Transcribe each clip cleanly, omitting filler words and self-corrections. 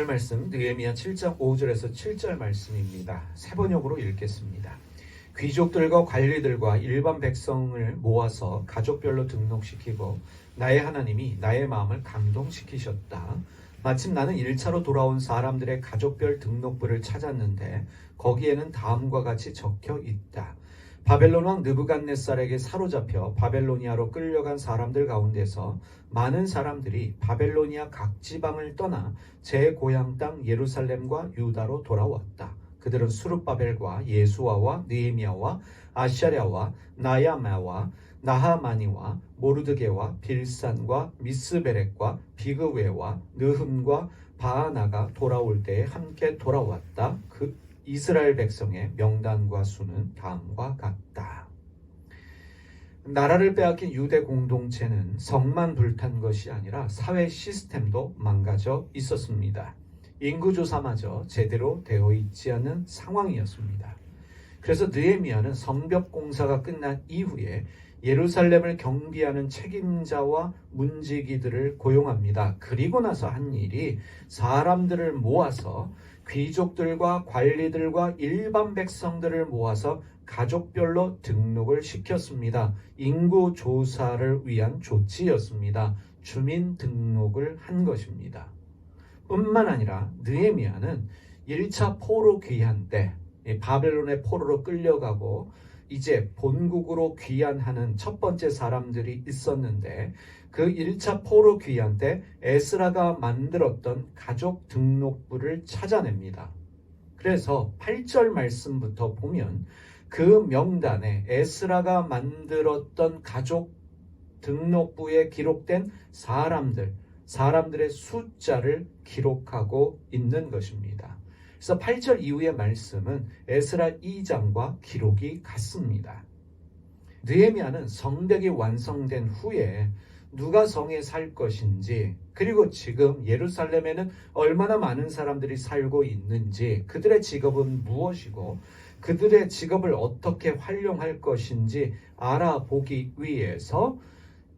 오늘 말씀 느헤미야 7장 5절에서 7절 말씀입니다. 세 번역으로 읽겠습니다. 귀족들과 관리들과 일반 백성을 모아서 가족별로 등록시키고 나의 하나님이 나의 마음을 감동시키셨다. 마침 나는 1차로 돌아온 사람들의 가족별 등록부를 찾았는데 거기에는 다음과 같이 적혀 있다. 바벨론 왕 느부갓네살에게 사로잡혀 바벨로니아로 끌려간 사람들 가운데서 많은 사람들이 바벨로니아 각 지방을 떠나 제 고향 땅 예루살렘과 유다로 돌아왔다. 그들은 수룹바벨과 예수아와 느헤미야와 아샤랴와 나야마와 나하마니와 모르드게와 빌산과 미스베렉과 비그웨와 느흠과 바하나가 돌아올 때에 함께 돌아왔다. 그 이스라엘 백성의 명단과 수는 다음과 같다. 나라를 빼앗긴 유대 공동체는 성만 불탄 것이 아니라 사회 시스템도 망가져 있었습니다. 인구조사마저 제대로 되어 있지 않은 상황이었습니다. 그래서 느헤미야는 성벽 공사가 끝난 이후에 예루살렘을 경비하는 책임자와 문지기들을 고용합니다. 그리고 나서 한 일이 사람들을 모아서 귀족들과 관리들과 일반 백성들을 모아서 가족별로 등록을 시켰습니다. 인구 조사를 위한 조치였습니다. 주민 등록을 한 것입니다. 뿐만 아니라 느헤미야는 1차 포로 귀환 때 바벨론의 포로로 끌려가고 이제 본국으로 귀환하는 첫 번째 사람들이 있었는데 그 1차 포로 귀환 때 에스라가 만들었던 가족 등록부를 찾아냅니다. 그래서 8절 말씀부터 보면 그 명단에 에스라가 만들었던 가족 등록부에 기록된 사람들의 숫자를 기록하고 있는 것입니다. 그래서 8절 이후의 말씀은 에스라 2장과 기록이 같습니다. 느헤미야는 성벽이 완성된 후에 누가 성에 살 것인지, 그리고 지금 예루살렘에는 얼마나 많은 사람들이 살고 있는지, 그들의 직업은 무엇이고 그들의 직업을 어떻게 활용할 것인지 알아보기 위해서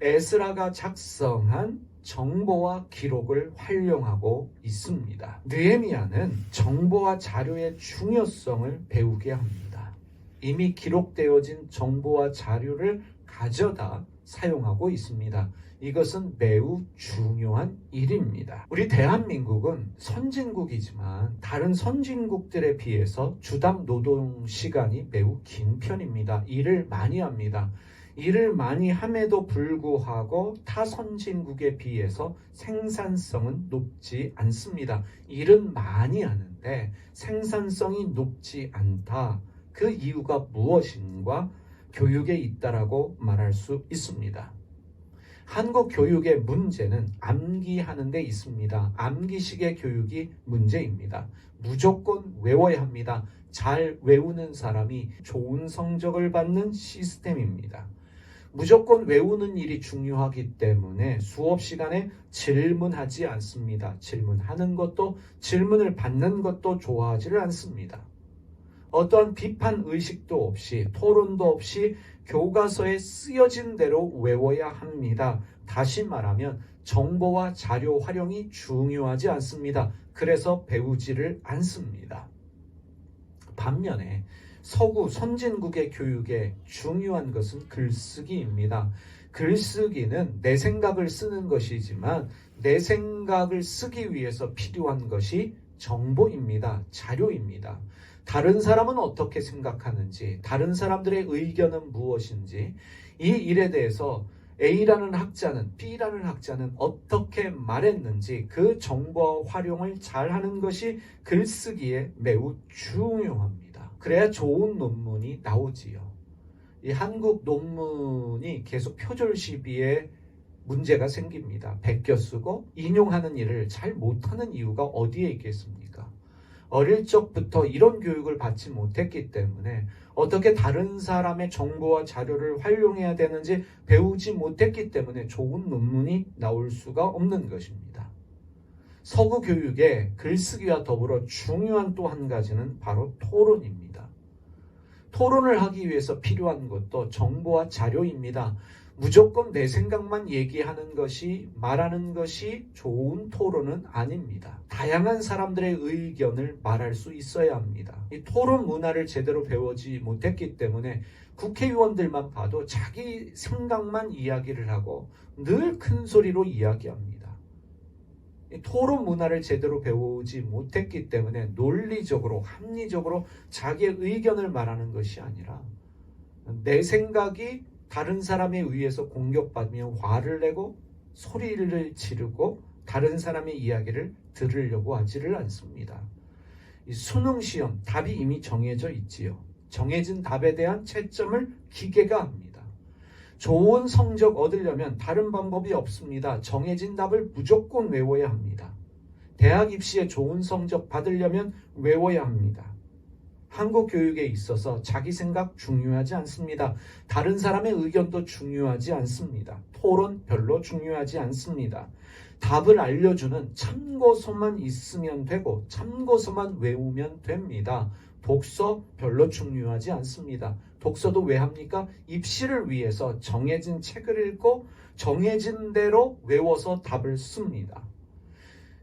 에스라가 작성한 정보와 기록을 활용하고 있습니다. 느헤미야는 정보와 자료의 중요성을 배우게 합니다. 이미 기록되어진 정보와 자료를 가져다 사용하고 있습니다. 이것은 매우 중요한 일입니다. 우리 대한민국은 선진국이지만 다른 선진국들에 비해서 주당 노동 시간이 매우 긴 편입니다. 일을 많이 합니다. 일을 많이 함에도 불구하고 타 선진국에 비해서 생산성은 높지 않습니다. 일은 많이 하는데 생산성이 높지 않다. 그 이유가 무엇인가? 교육에 있다라고 말할 수 있습니다. 한국 교육의 문제는 암기하는 데 있습니다. 암기식의 교육이 문제입니다. 무조건 외워야 합니다. 잘 외우는 사람이 좋은 성적을 받는 시스템입니다. 무조건 외우는 일이 중요하기 때문에 수업 시간에 질문하지 않습니다. 질문하는 것도 질문을 받는 것도 좋아하지를 않습니다. 어떠한 비판 의식도 없이 토론도 없이 교과서에 쓰여진 대로 외워야 합니다. 다시 말하면 정보와 자료 활용이 중요하지 않습니다. 그래서 배우지를 않습니다. 반면에 서구 선진국의 교육에 중요한 것은 글쓰기입니다. 글쓰기는 내 생각을 쓰는 것이지만 내 생각을 쓰기 위해서 필요한 것이 정보입니다. 자료입니다. 다른 사람은 어떻게 생각하는지, 다른 사람들의 의견은 무엇인지, 이 일에 대해서 A라는 학자는, B라는 학자는 어떻게 말했는지 그 정보와 활용을 잘하는 것이 글쓰기에 매우 중요합니다. 그래야 좋은 논문이 나오지요. 이 한국 논문이 계속 표절 시비에 문제가 생깁니다. 베껴 쓰고 인용하는 일을 잘 못하는 이유가 어디에 있겠습니까? 어릴 적부터 이런 교육을 받지 못했기 때문에 어떻게 다른 사람의 정보와 자료를 활용해야 되는지 배우지 못했기 때문에 좋은 논문이 나올 수가 없는 것입니다. 서구 교육의 글쓰기와 더불어 중요한 또 한 가지는 바로 토론입니다. 토론을 하기 위해서 필요한 것도 정보와 자료입니다. 무조건 내 생각만 얘기하는 것이, 말하는 것이 좋은 토론은 아닙니다. 다양한 사람들의 의견을 말할 수 있어야 합니다. 이 토론 문화를 제대로 배우지 못했기 때문에 국회의원들만 봐도 자기 생각만 이야기를 하고 늘 큰 소리로 이야기합니다. 이 토론 문화를 제대로 배우지 못했기 때문에 논리적으로, 합리적으로 자기의 의견을 말하는 것이 아니라 내 생각이 다른 사람에 의해서 공격받으면 화를 내고 소리를 지르고 다른 사람의 이야기를 들으려고 하지를 않습니다. 이 수능 시험 답이 이미 정해져 있지요. 정해진 답에 대한 채점을 기계가 합니다. 좋은 성적 얻으려면 다른 방법이 없습니다. 정해진 답을 무조건 외워야 합니다. 대학 입시에 좋은 성적 받으려면 외워야 합니다. 한국 교육에 있어서 자기 생각 중요하지 않습니다. 다른 사람의 의견도 중요하지 않습니다. 토론 별로 중요하지 않습니다. 답을 알려주는 참고서만 있으면 되고 참고서만 외우면 됩니다. 독서 별로 중요하지 않습니다. 독서도 왜 합니까? 입시를 위해서 정해진 책을 읽고 정해진 대로 외워서 답을 씁니다.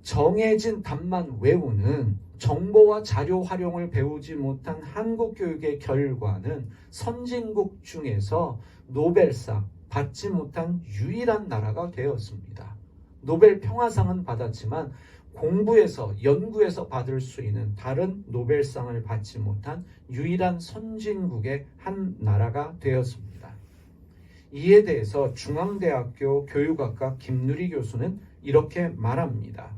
정해진 답만 외우는 정보와 자료 활용을 배우지 못한 한국 교육의 결과는 선진국 중에서 노벨상 받지 못한 유일한 나라가 되었습니다. 노벨 평화상은 받았지만 공부에서, 연구에서 받을 수 있는 다른 노벨상을 받지 못한 유일한 선진국의 한 나라가 되었습니다. 이에 대해서 중앙대학교 교육학과 김누리 교수는 이렇게 말합니다.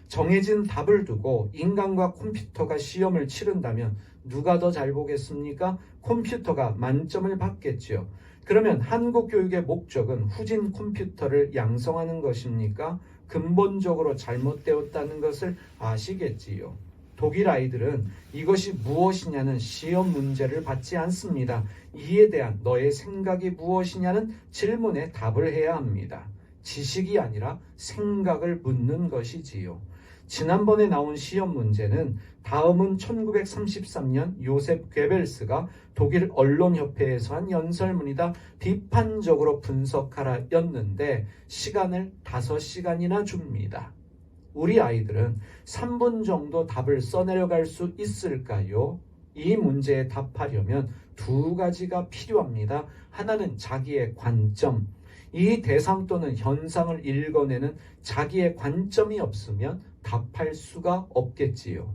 정해진 답을 두고 인간과 컴퓨터가 시험을 치른다면 누가 더 잘 보겠습니까? 컴퓨터가 만점을 받겠지요. 그러면 한국 교육의 목적은 후진 컴퓨터를 양성하는 것입니까? 근본적으로 잘못되었다는 것을 아시겠지요. 독일 아이들은 이것이 무엇이냐는 시험 문제를 받지 않습니다. 이에 대한 너의 생각이 무엇이냐는 질문에 답을 해야 합니다. 지식이 아니라 생각을 묻는 것이지요. 지난번에 나온 시험 문제는 다음은 1933년 요셉 괴벨스가 독일 언론협회에서 한 연설문이다. 비판적으로 분석하라 였는데 시간을 5시간이나 줍니다. 우리 아이들은 3분 정도 답을 써내려갈 수 있을까요? 이 문제에 답하려면 2가지가 필요합니다. 하나는 자기의 관점, 이 대상 또는 현상을 읽어내는 자기의 관점이 없으면 답할 수가 없겠지요.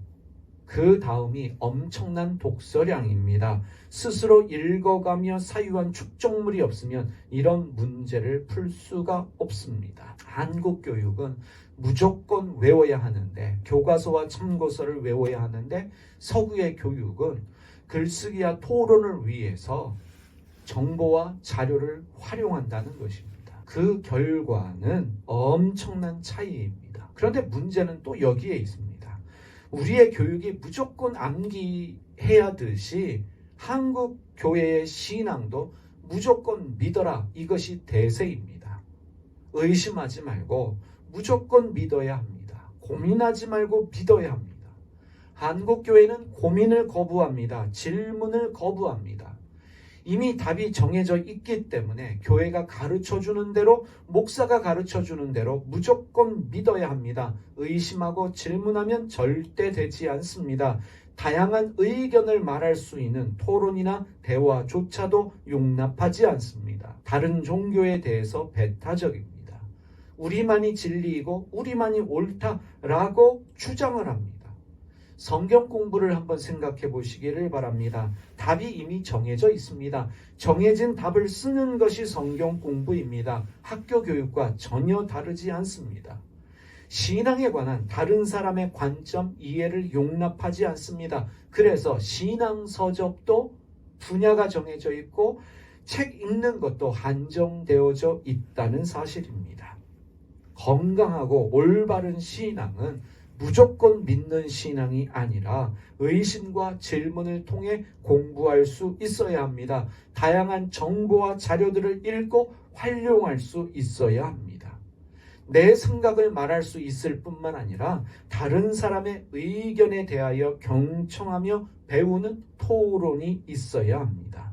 그 다음이 엄청난 독서량입니다. 스스로 읽어가며 사유한 축적물이 없으면 이런 문제를 풀 수가 없습니다. 한국 교육은 무조건 외워야 하는데, 교과서와 참고서를 외워야 하는데, 서구의 교육은 글쓰기와 토론을 위해서 정보와 자료를 활용한다는 것입니다. 그 결과는 엄청난 차이입니다. 그런데 문제는 또 여기에 있습니다. 우리의 교육이 무조건 암기해야 하듯이 한국 교회의 신앙도 무조건 믿어라, 이것이 대세입니다. 의심하지 말고 무조건 믿어야 합니다. 고민하지 말고 믿어야 합니다. 한국 교회는 고민을 거부합니다. 질문을 거부합니다. 이미 답이 정해져 있기 때문에 교회가 가르쳐주는 대로, 목사가 가르쳐주는 대로 무조건 믿어야 합니다. 의심하고 질문하면 절대 되지 않습니다. 다양한 의견을 말할 수 있는 토론이나 대화조차도 용납하지 않습니다. 다른 종교에 대해서 배타적입니다. 우리만이 진리이고 우리만이 옳다라고 주장을 합니다. 성경 공부를 한번 생각해 보시기를 바랍니다. 답이 이미 정해져 있습니다. 정해진 답을 쓰는 것이 성경 공부입니다. 학교 교육과 전혀 다르지 않습니다. 신앙에 관한 다른 사람의 관점, 이해를 용납하지 않습니다. 그래서 신앙 서적도 분야가 정해져 있고 책 읽는 것도 한정되어져 있다는 사실입니다. 건강하고 올바른 신앙은 무조건 믿는 신앙이 아니라 의심과 질문을 통해 공부할 수 있어야 합니다. 다양한 정보와 자료들을 읽고 활용할 수 있어야 합니다. 내 생각을 말할 수 있을 뿐만 아니라 다른 사람의 의견에 대하여 경청하며 배우는 토론이 있어야 합니다.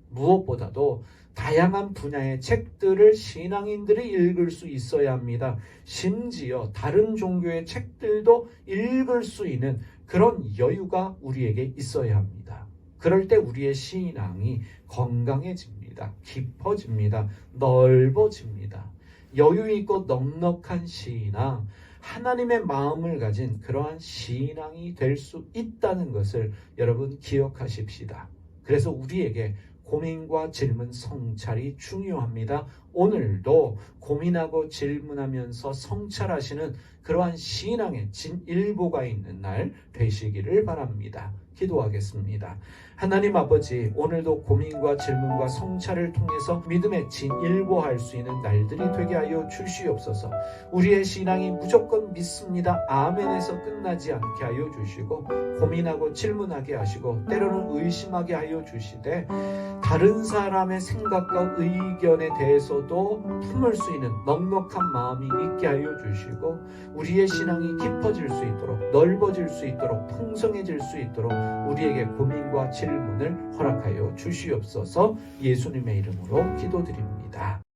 무엇보다도 다양한 분야의 책들을 신앙인들이 읽을 수 있어야 합니다. 심지어 다른 종교의 책들도 읽을 수 있는 그런 여유가 우리에게 있어야 합니다. 그럴 때 우리의 신앙이 건강해집니다. 깊어집니다. 넓어집니다. 여유 있고 넉넉한 신앙, 하나님의 마음을 가진 그러한 신앙이 될 수 있다는 것을 여러분 기억하십시다. 그래서 우리에게 고민과 질문, 성찰이 중요합니다. 오늘도 고민하고 질문하면서 성찰하시는 그러한 신앙의 진일보가 있는 날 되시기를 바랍니다. 기도하겠습니다. 하나님 아버지, 오늘도 고민과 질문과 성찰을 통해서 믿음의 진일보할 수 있는 날들이 되게 하여 주시옵소서. 우리의 신앙이 무조건 믿습니다. 아멘에서 끝나지 않게 하여 주시고, 고민하고 질문하게 하시고, 때로는 의심하게 하여 주시되, 다른 사람의 생각과 의견에 대해서도 품을 수 있는 넉넉한 마음이 있게 하여 주시고, 우리의 신앙이 깊어질 수 있도록, 넓어질 수 있도록, 풍성해질 수 있도록 우리에게 고민과 질문을 허락하여 주시옵소서. 예수님의 이름으로 기도드립니다.